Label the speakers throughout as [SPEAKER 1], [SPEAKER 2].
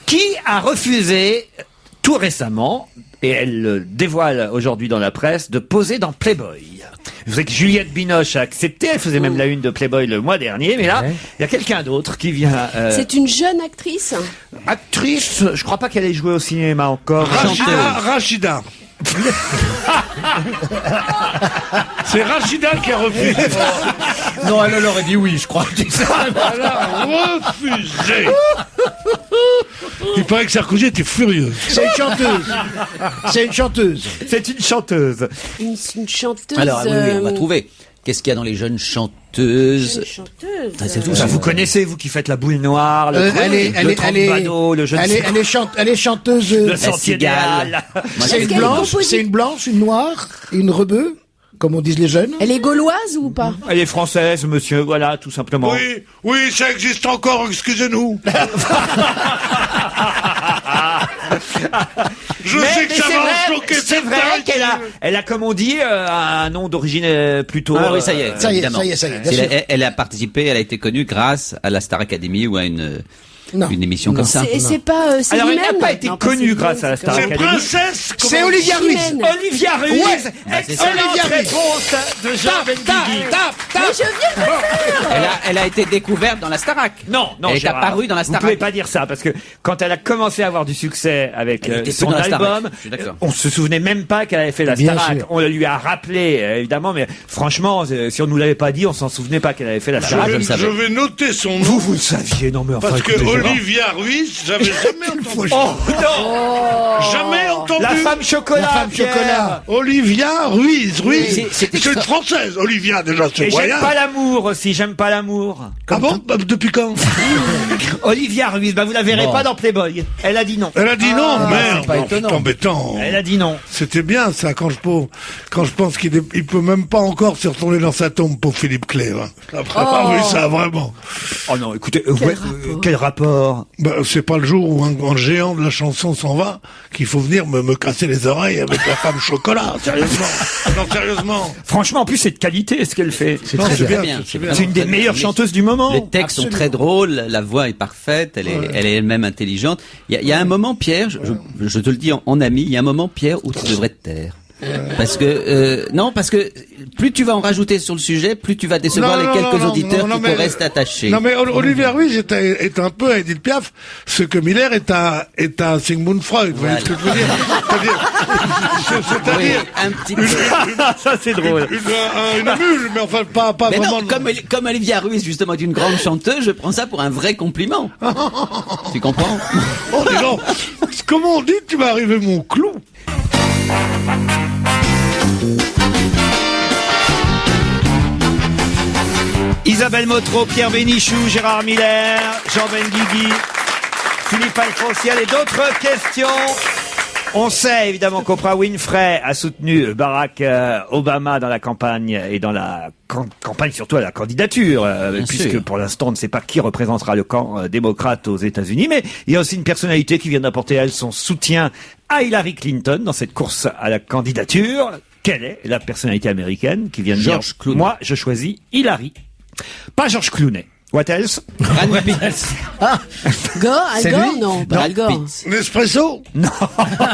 [SPEAKER 1] qui a refusé tout récemment, et elle le dévoile aujourd'hui dans la presse, de poser dans Playboy. Vous savez que Juliette Binoche a accepté, elle faisait même la une de Playboy le mois dernier, mais là, il y a quelqu'un d'autre qui vient...
[SPEAKER 2] C'est une jeune actrice.
[SPEAKER 1] Actrice, je crois pas qu'elle ait joué au cinéma encore.
[SPEAKER 3] Rachida. C'est Rachida qui a refusé.
[SPEAKER 4] Non, elle aurait dit oui, je crois.
[SPEAKER 3] Elle a refusé. Il paraît que Sarkozy était furieux.
[SPEAKER 4] C'est une chanteuse. C'est une chanteuse.
[SPEAKER 1] C'est une chanteuse.
[SPEAKER 2] Une chanteuse.
[SPEAKER 5] Alors, oui, on va trouver. Qu'est-ce qu'il y a dans les jeunes chanteuses?
[SPEAKER 2] Une chanteuse.
[SPEAKER 5] Ah, c'est tout
[SPEAKER 1] Ça,
[SPEAKER 5] ça.
[SPEAKER 1] vous connaissez, vous qui faites la boule noire, le Trambado, le jeune
[SPEAKER 4] elle est chanteuse.
[SPEAKER 1] le sentier des Halles.
[SPEAKER 4] C'est une blanche, une noire, une rebeu, comme on dit les jeunes.
[SPEAKER 2] Elle est gauloise ou pas?
[SPEAKER 1] Elle est française, monsieur, voilà, tout simplement.
[SPEAKER 3] Oui, ça existe encore, excusez-nous. Je sais que ça va choquer
[SPEAKER 1] c'est vrai qu'elle a, comme on dit, un nom d'origine plutôt...
[SPEAKER 5] Ah oui, ça y est.
[SPEAKER 4] Ça y est,
[SPEAKER 5] évidemment.
[SPEAKER 4] bien sûr.
[SPEAKER 5] Elle a participé, elle a été connue grâce à la Star Academy ou à une émission comme ça.
[SPEAKER 2] C'est pas. C'est
[SPEAKER 1] Alors, elle
[SPEAKER 2] Imen.
[SPEAKER 1] n'a pas été
[SPEAKER 2] Non,
[SPEAKER 1] connue
[SPEAKER 2] c'est
[SPEAKER 1] grâce à la Star
[SPEAKER 3] C'est
[SPEAKER 1] Academy.
[SPEAKER 3] princesse.
[SPEAKER 4] C'est Olivia Ruiz.
[SPEAKER 2] Chimène.
[SPEAKER 1] Olivia Ruiz.
[SPEAKER 4] Ouais,
[SPEAKER 1] Excellente
[SPEAKER 4] Olivia Ruiz.
[SPEAKER 1] réponse de Jean Benguigui.
[SPEAKER 2] Mais je viens de le faire.
[SPEAKER 5] Elle a été découverte dans la Starac.
[SPEAKER 1] Non,
[SPEAKER 5] Elle est
[SPEAKER 1] Gérard,
[SPEAKER 5] apparue dans la
[SPEAKER 1] vous
[SPEAKER 5] Starac.
[SPEAKER 1] pouvez pas dire ça, parce que quand elle a commencé à avoir du succès avec
[SPEAKER 5] Elle était
[SPEAKER 1] son
[SPEAKER 5] plus dans la Starac,
[SPEAKER 1] album,
[SPEAKER 5] je suis d'accord.
[SPEAKER 1] on se souvenait même pas qu'elle avait fait la
[SPEAKER 4] Bien
[SPEAKER 1] Starac.
[SPEAKER 4] sûr.
[SPEAKER 1] On lui a rappelé, évidemment, mais franchement, si on nous l'avait pas dit, on s'en souvenait pas qu'elle avait fait la Starac.
[SPEAKER 5] je le savais.
[SPEAKER 3] Je vais noter son nom.
[SPEAKER 1] Vous le saviez, non mais enfin...
[SPEAKER 3] Parce que
[SPEAKER 1] écoutez, Gérard.
[SPEAKER 3] Olivia Ruiz, j'avais jamais entendu.
[SPEAKER 1] Oh non
[SPEAKER 3] Jamais entendu.
[SPEAKER 1] La femme chocolat,
[SPEAKER 4] La femme
[SPEAKER 1] Pierre.
[SPEAKER 4] chocolat.
[SPEAKER 3] Olivia Ruiz.
[SPEAKER 5] C'est
[SPEAKER 3] C'est une française. Olivia, déjà, c'est
[SPEAKER 1] Et
[SPEAKER 3] moyen.
[SPEAKER 1] j'aime pas l'amour aussi, j'aime pas l'amour.
[SPEAKER 3] Ah bon? Depuis quand?
[SPEAKER 1] Olivia Ruiz, vous la verrez pas dans Playboy. Elle a dit non.
[SPEAKER 3] Elle a dit non, merde.
[SPEAKER 4] c'est pas étonnant.
[SPEAKER 3] C'est embêtant.
[SPEAKER 1] Elle a dit non.
[SPEAKER 3] C'était bien, ça, quand je pense qu'il peut même pas encore se retourner dans sa tombe pour Philippe Clair. Hein. Après avoir vu ça, vraiment.
[SPEAKER 1] Oh non, écoutez, quel rapport?
[SPEAKER 3] Bah, c'est pas le jour où un géant de la chanson s'en va qu'il faut venir me casser les oreilles avec la femme chocolat. Sérieusement. Non, sérieusement.
[SPEAKER 1] Franchement, en plus, c'est de qualité ce qu'elle fait.
[SPEAKER 3] Non, c'est bien.
[SPEAKER 5] bien.
[SPEAKER 3] C'est bien.
[SPEAKER 1] C'est une des meilleures chanteuses du moment.
[SPEAKER 5] Les textes sont très drôles, la voix est parfaite, elle est elle-même intelligente. Il y a un moment, Pierre, je te le dis en ami, il y a un moment, Pierre, où tu devrais te taire. Parce que non, parce que plus tu vas en rajouter sur le sujet, plus tu vas décevoir les quelques auditeurs qui te restent attachés.
[SPEAKER 3] Non, mais Olivia Ruiz est un peu à Edith Piaf ce que Miller est à Sigmund Freud. Vous voyez ce que je veux dire? C'est-à-dire
[SPEAKER 5] un petit peu.
[SPEAKER 1] Ça, c'est drôle.
[SPEAKER 3] une mule, mais enfin pas
[SPEAKER 5] Mais
[SPEAKER 3] vraiment.
[SPEAKER 5] non, comme Olivia Ruiz justement est une grande chanteuse, je prends ça pour un vrai compliment. Tu comprends?
[SPEAKER 3] Oh, dis donc, comment on dit tu vas arriver mon clou?
[SPEAKER 1] Isabelle Motro, Pierre Bénichou, Gérard Miller, Jean Benguigui, Philippe Alfonsiel et d'autres questions. On sait évidemment qu'Oprah Winfrey a soutenu Barack Obama dans la campagne et dans la campagne surtout à la candidature, puisque
[SPEAKER 5] sûr.
[SPEAKER 1] pour l'instant on ne sait pas qui représentera le camp démocrate aux États-Unis. Mais il y a aussi une personnalité qui vient d'apporter elle son soutien à Hillary Clinton dans cette course à la candidature. Quelle est la personnalité américaine qui vient de
[SPEAKER 5] George
[SPEAKER 1] dire
[SPEAKER 5] Clooney.
[SPEAKER 1] moi je choisis Hillary, pas George Clooney. What else?
[SPEAKER 5] Brad Pitt.
[SPEAKER 2] Gore, Al
[SPEAKER 4] C'est
[SPEAKER 2] Gore,
[SPEAKER 4] lui
[SPEAKER 2] non, pas Al Gore.
[SPEAKER 3] Nespresso?
[SPEAKER 1] Non,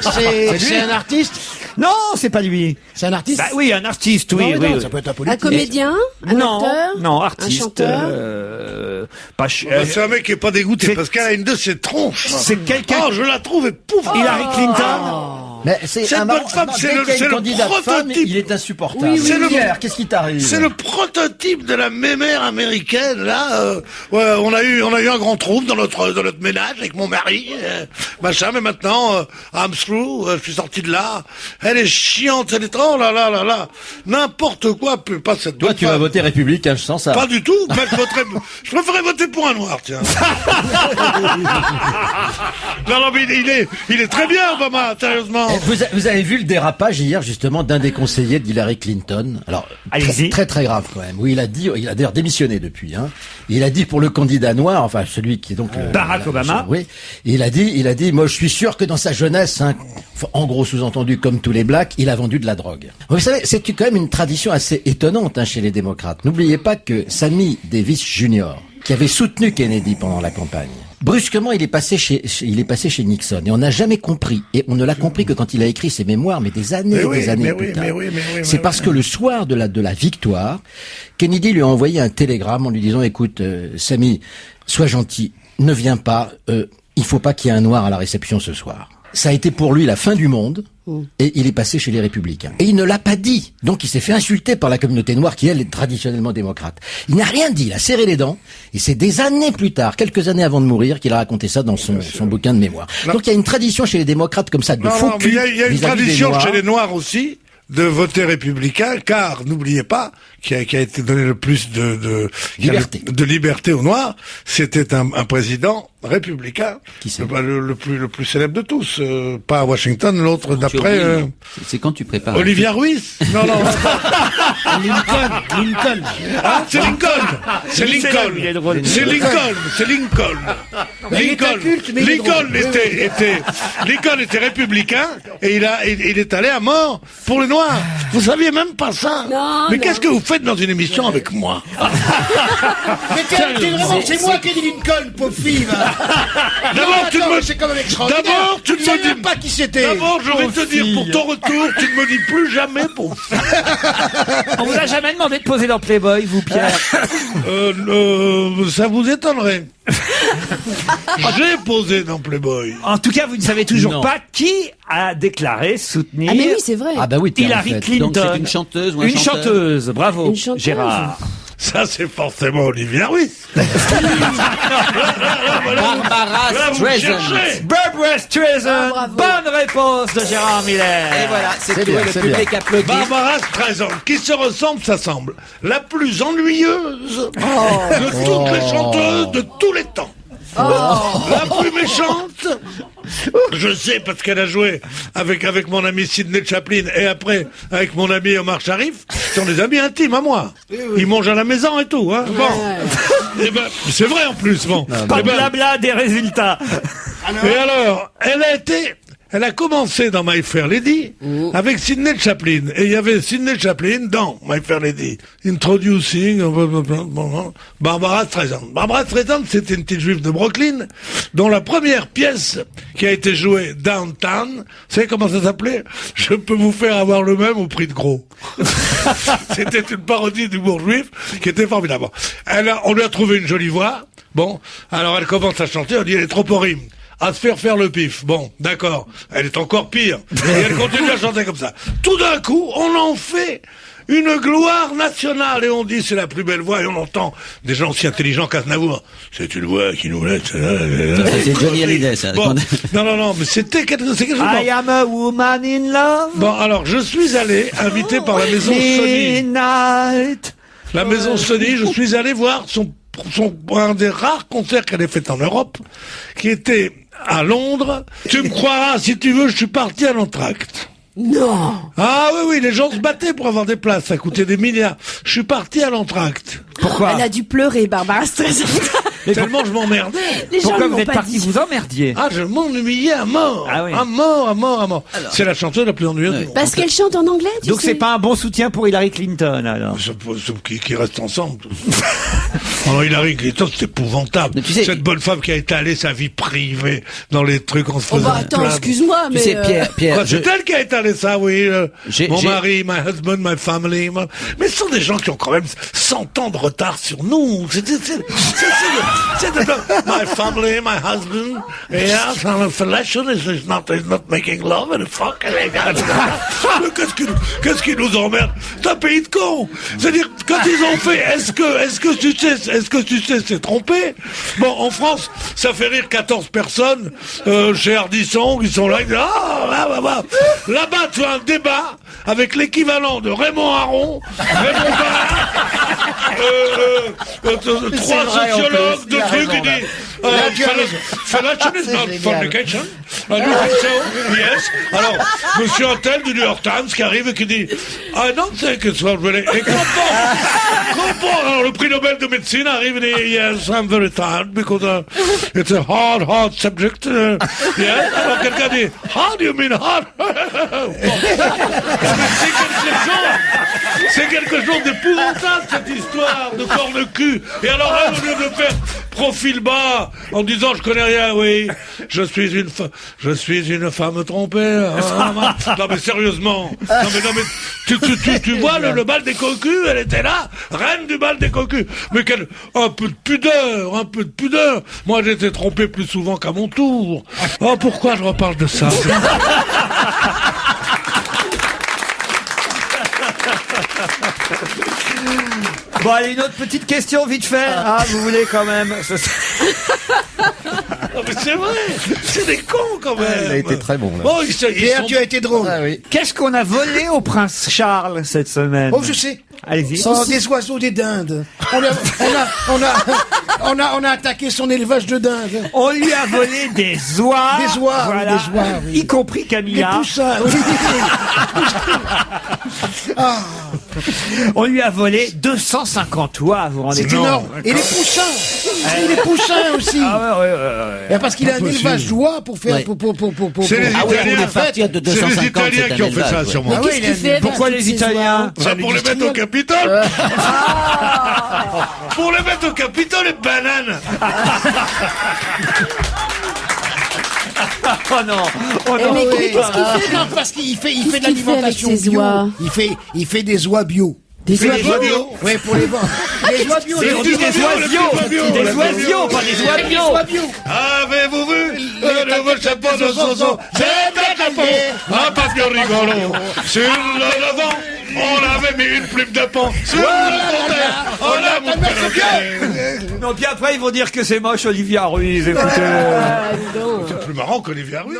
[SPEAKER 4] C'est un artiste.
[SPEAKER 1] non, c'est pas lui.
[SPEAKER 4] C'est un artiste.
[SPEAKER 1] Bah oui, un artiste, oui,
[SPEAKER 4] Non,
[SPEAKER 1] oui.
[SPEAKER 4] non, ça peut être un
[SPEAKER 2] Un
[SPEAKER 4] politique.
[SPEAKER 2] comédien, un
[SPEAKER 1] Non,
[SPEAKER 2] acteur,
[SPEAKER 1] non,
[SPEAKER 2] un
[SPEAKER 1] artiste.
[SPEAKER 2] chanteur.
[SPEAKER 3] C'est un mec qui est pas dégoûté
[SPEAKER 1] c'est-
[SPEAKER 3] parce qu'elle a une de ses tronches.
[SPEAKER 1] c'est quelqu'un.
[SPEAKER 3] Oh, je la trouve épouvantable.
[SPEAKER 1] Hillary Clinton.
[SPEAKER 4] Mais c'est
[SPEAKER 3] Cette
[SPEAKER 4] un
[SPEAKER 3] bonne femme, c'est le
[SPEAKER 4] candidat de femme,
[SPEAKER 3] prototype.
[SPEAKER 4] il est insupportable.
[SPEAKER 3] Oui, c'est le-
[SPEAKER 4] Pierre, qu'est-ce qui t'arrive?
[SPEAKER 3] C'est le prototype de la mémère américaine. Là, ouais, on a eu un grand trouble dans notre ménage avec mon mari, machin. Mais maintenant, I'm through. Je suis sorti de là. Elle est chiante. Elle est oh là là là là. N'importe quoi. Pas cette.
[SPEAKER 4] Toi,
[SPEAKER 3] bonne
[SPEAKER 4] tu vas
[SPEAKER 3] femme.
[SPEAKER 4] voter républicain, je sens ça.
[SPEAKER 3] Pas du tout. Mais je préférais voter pour un noir, tiens. non, mais il est très bien, Obama. Sérieusement.
[SPEAKER 4] Vous avez vu le dérapage hier justement d'un des conseillers d'Hillary Clinton. Alors
[SPEAKER 1] Allez-y.
[SPEAKER 4] très très grave quand même. Oui, il a d'ailleurs démissionné depuis. Hein. Il a dit pour le candidat noir, enfin celui qui est donc
[SPEAKER 1] Barack Obama.
[SPEAKER 4] Oui, il a dit, moi je suis sûr que dans sa jeunesse, hein, en gros sous-entendu comme tous les blacks, il a vendu de la drogue. Vous savez, c'est quand même une tradition assez étonnante hein, chez les démocrates. N'oubliez pas que Sammy Davis Jr., qui avait soutenu Kennedy pendant la campagne. Brusquement, il est passé chez Nixon. Et on n'a jamais compris. Et on ne l'a compris que quand il a écrit ses mémoires, mais des années plus tard. C'est parce que le soir de la victoire, Kennedy lui a envoyé un télégramme en lui disant, écoute, Sammy, sois gentil, ne viens pas, il faut pas qu'il y ait un noir à la réception ce soir. Ça a été pour lui la fin du monde, et il est passé chez les Républicains. Et il ne l'a pas dit. Donc il s'est fait insulter par la communauté noire qui, elle, est traditionnellement démocrate. Il n'a rien dit, il a serré les dents, et c'est des années plus tard, quelques années avant de mourir, qu'il a raconté ça dans son bouquin de mémoire. Donc il y a une tradition chez les démocrates comme ça, de faux cul.
[SPEAKER 3] Il y a une tradition chez les Noirs aussi, de voter républicain, car n'oubliez pas qui a été donné le plus de liberté aux Noirs, c'était un président républicain, le plus célèbre de tous, pas à Washington, l'autre d'après.
[SPEAKER 5] C'est quand tu prépares.
[SPEAKER 3] Olivier Ruiz. Non.
[SPEAKER 6] Lincoln.
[SPEAKER 3] Ah, c'est Lincoln. C'est Lincoln. Lincoln était républicain et il est allé à mort pour les Noirs. Vous saviez même pas ça. Mais qu'est-ce que vous faites dans une émission avec moi?
[SPEAKER 6] Mais c'est moi qui ai dit Lincoln, pauvre fille.
[SPEAKER 3] D'abord, tu me
[SPEAKER 6] dis pas qui c'était.
[SPEAKER 3] D'abord, je vais te dire, pour ton retour, tu ne me dis plus jamais pour.
[SPEAKER 1] On vous a jamais demandé de poser dans Playboy, vous, Pierre?
[SPEAKER 3] Ça vous étonnerait. J'ai posé dans Playboy.
[SPEAKER 1] En tout cas, vous ne savez toujours pas qui a déclaré soutenir.
[SPEAKER 2] Ah mais oui, c'est vrai.
[SPEAKER 4] Ah bah oui,
[SPEAKER 1] Hillary Clinton.
[SPEAKER 5] Donc c'est une chanteuse ou un chanteur?
[SPEAKER 1] Une chanteuse, bravo,
[SPEAKER 2] Une chanteuse.
[SPEAKER 1] Gérard.
[SPEAKER 3] Ça, c'est forcément Olivier Ruiz.
[SPEAKER 5] Barbara Streisand.
[SPEAKER 1] Barbara Streisand.
[SPEAKER 2] bravo.
[SPEAKER 1] Bonne réponse de Gérard Miller.
[SPEAKER 5] Et voilà, c'est tout,
[SPEAKER 4] bien,
[SPEAKER 5] le
[SPEAKER 4] c'est
[SPEAKER 5] public applaudit.
[SPEAKER 3] Barbara Streisand, qui se ressemble, s'assemble. La plus ennuyeuse de toutes les chanteuses de tous les temps. La plus méchante. Je sais parce qu'elle a joué avec mon ami Sidney Chaplin et après avec mon ami Omar Sharif. Ce sont des amis intimes à moi. Ils mangent à la maison et tout. Hein. Bon. Et ben, c'est vrai en plus. Bon.
[SPEAKER 1] Pas de blabla des résultats.
[SPEAKER 3] Et alors, elle a commencé dans My Fair Lady avec Sidney Chaplin. Et il y avait Sidney Chaplin dans My Fair Lady. Introducing Barbara Streisand. Barbara Streisand, c'était une petite juive de Brooklyn dont la première pièce qui a été jouée downtown, vous savez comment ça s'appelait? Je peux vous faire avoir le même au prix de gros. C'était une parodie d'humour juif qui était formidable. On lui a trouvé une jolie voix. Bon, alors elle commence à chanter, on dit elle est trop horrible. À se faire le pif. Bon, d'accord. Elle est encore pire. Et elle continue à chanter comme ça. Tout d'un coup, on en fait une gloire nationale. Et on dit c'est la plus belle voix. Et on entend des gens aussi intelligents qu'Aznavour. C'est une voix qui nous laisse.
[SPEAKER 5] C'est Johnny Hallyday, ça.
[SPEAKER 3] Bon. Non, mais c'était quelque chose.
[SPEAKER 1] I am a woman in love.
[SPEAKER 3] Bon, alors, je suis allé, invité par la maison Sony.
[SPEAKER 1] Midnight.
[SPEAKER 3] La maison Sony, je suis allé voir un des rares concerts qu'elle ait fait en Europe, qui était à Londres. Tu me croiras, si tu veux, je suis parti à l'entracte.
[SPEAKER 2] Non.
[SPEAKER 3] Ah oui, les gens se battaient pour avoir des places, ça coûtait des milliards. Je suis parti à l'entracte.
[SPEAKER 1] Pourquoi?
[SPEAKER 2] Elle a dû pleurer, Barbara Streisand.
[SPEAKER 3] Tellement je m'emmerdais.
[SPEAKER 2] Les gens
[SPEAKER 1] Pourquoi
[SPEAKER 2] ne
[SPEAKER 1] vous
[SPEAKER 2] l'ont
[SPEAKER 1] êtes
[SPEAKER 2] pas
[SPEAKER 1] parti
[SPEAKER 2] dit.
[SPEAKER 1] vous emmerdier?
[SPEAKER 3] Ah, je m'ennuyais à mort.
[SPEAKER 1] Ah oui.
[SPEAKER 3] À mort. C'est la chanteuse la plus ennuyeuse du monde.
[SPEAKER 2] Parce qu'elle chante en anglais, tu
[SPEAKER 1] Donc
[SPEAKER 2] sais.
[SPEAKER 1] c'est pas un bon soutien pour Hillary Clinton, alors.
[SPEAKER 3] Qui restent ensemble. Alors Hillary Clinton, c'est épouvantable.
[SPEAKER 5] Mais tu sais-
[SPEAKER 3] Cette bonne femme qui a étalé sa vie privée dans les trucs en se
[SPEAKER 2] Oh
[SPEAKER 3] faisant
[SPEAKER 2] bah attends,
[SPEAKER 3] plaindre.
[SPEAKER 2] excuse-moi,
[SPEAKER 5] Tu
[SPEAKER 2] mais...
[SPEAKER 5] sais, Pierre,
[SPEAKER 3] Quoi, c'est elle qui a étalé ça, oui.
[SPEAKER 5] J'ai-
[SPEAKER 3] Mon
[SPEAKER 5] j'ai-
[SPEAKER 3] mari, my husband, my family. Mais ce sont des gens qui ont quand même 100 ans de retard sur nous. My family, my husband. Yes, and a fellatio is not making love and fuck. Mais qu'est-ce qui nous emmerde? C'est un pays de cons. C'est-à-dire, quand ils ont fait, est-ce que tu sais, c'est trompé? Bon, en France, ça fait rire 14 personnes, chez Ardisson, qui sont là, ils disent, là-bas, tu as un débat avec l'équivalent de Raymond Aron, Raymond Barre, 3 sociologues, 2 trucs, qui disent, fellatio is not fornication. You think so? Yes. Alors, monsieur Antel du New York Times qui arrive et qui dit, I don't think it's what really... Et comprends. Alors, le prix Nobel de médecine arrive et dit, yes, I'm very tired because it's a hard subject. Yes. Alors, quelqu'un dit, how do you mean hard? C'est quelque chose d'épouvantable, cette histoire de corps de cul. Et alors, là, au lieu de faire profil bas, en disant je connais rien, oui, je suis une femme trompée. Non mais sérieusement, non mais tu vois le bal des cocus, elle était là, reine du bal des cocus. Mais un peu de pudeur. Moi j'ai été trompé plus souvent qu'à mon tour. Oh, pourquoi je reparle de ça?
[SPEAKER 1] Bon, allez, une autre petite question, vite fait. Ah, vous voulez quand même.
[SPEAKER 3] Non, mais c'est vrai, c'est des cons quand même.
[SPEAKER 4] Il a été très bon, là.
[SPEAKER 3] Bon,
[SPEAKER 6] Pierre, tu as été drôle.
[SPEAKER 4] Ah oui.
[SPEAKER 1] Qu'est-ce qu'on a volé au prince Charles cette semaine?
[SPEAKER 6] Oh, je sais.
[SPEAKER 1] Allez-y.
[SPEAKER 6] Oh, des oiseaux, des dindes. On a attaqué son élevage de dindes.
[SPEAKER 1] On lui a volé des oies.
[SPEAKER 6] Des oies, oui,
[SPEAKER 1] voilà.
[SPEAKER 6] des oies, oui.
[SPEAKER 1] Y compris
[SPEAKER 6] Des
[SPEAKER 1] Camilla.
[SPEAKER 6] poussins, oui. Ah,
[SPEAKER 1] On lui a volé 250 oies, vous vous rendez
[SPEAKER 6] c'est
[SPEAKER 1] compte?
[SPEAKER 6] énorme. Et les poussins. Et les poussins aussi.
[SPEAKER 1] Ah ouais.
[SPEAKER 6] Et parce qu'il a un élevage d'oies pour faire...
[SPEAKER 5] Ouais.
[SPEAKER 6] pour
[SPEAKER 3] C'est les
[SPEAKER 5] Ah oui,
[SPEAKER 3] Italiens.
[SPEAKER 5] on est partir de
[SPEAKER 3] C'est les
[SPEAKER 5] 250.
[SPEAKER 3] Italiens
[SPEAKER 5] c'est un
[SPEAKER 3] qui ont fait ça,
[SPEAKER 5] élevage,
[SPEAKER 3] sûrement.
[SPEAKER 6] Ah ouais, il a-
[SPEAKER 1] Pourquoi les Italiens?
[SPEAKER 3] Ça, pour les mettre au Capitole. Pour les mettre au Capitole, les bananes.
[SPEAKER 1] Oh non. Oh
[SPEAKER 2] Eh,
[SPEAKER 1] non.
[SPEAKER 2] mais
[SPEAKER 6] Oui.
[SPEAKER 2] qu'est-ce qu'il fait?
[SPEAKER 6] Non, parce qu'il fait de
[SPEAKER 2] qu'il fait
[SPEAKER 6] l'alimentation
[SPEAKER 2] avec ses
[SPEAKER 6] bio.
[SPEAKER 2] oies
[SPEAKER 6] Il fait des oies bio.
[SPEAKER 2] Des oies
[SPEAKER 3] oies
[SPEAKER 2] bio.
[SPEAKER 3] bio.
[SPEAKER 6] Oui, pour les vendre. Les oies bio.
[SPEAKER 1] On dit des oiseaux. Des oiseaux, pas des oiseaux.
[SPEAKER 3] Avez-vous vu le nouveau chapeau de Zozo? C'est un chapeau, un papillon rigolo. Sur le devant, on avait mis une plume de pan. Sur le derrière, on a monté le pied.
[SPEAKER 1] Non, puis après, ils vont dire que c'est moche, Olivia Ruiz. Écoutez.
[SPEAKER 3] C'est plus marrant qu'Olivia Ruiz.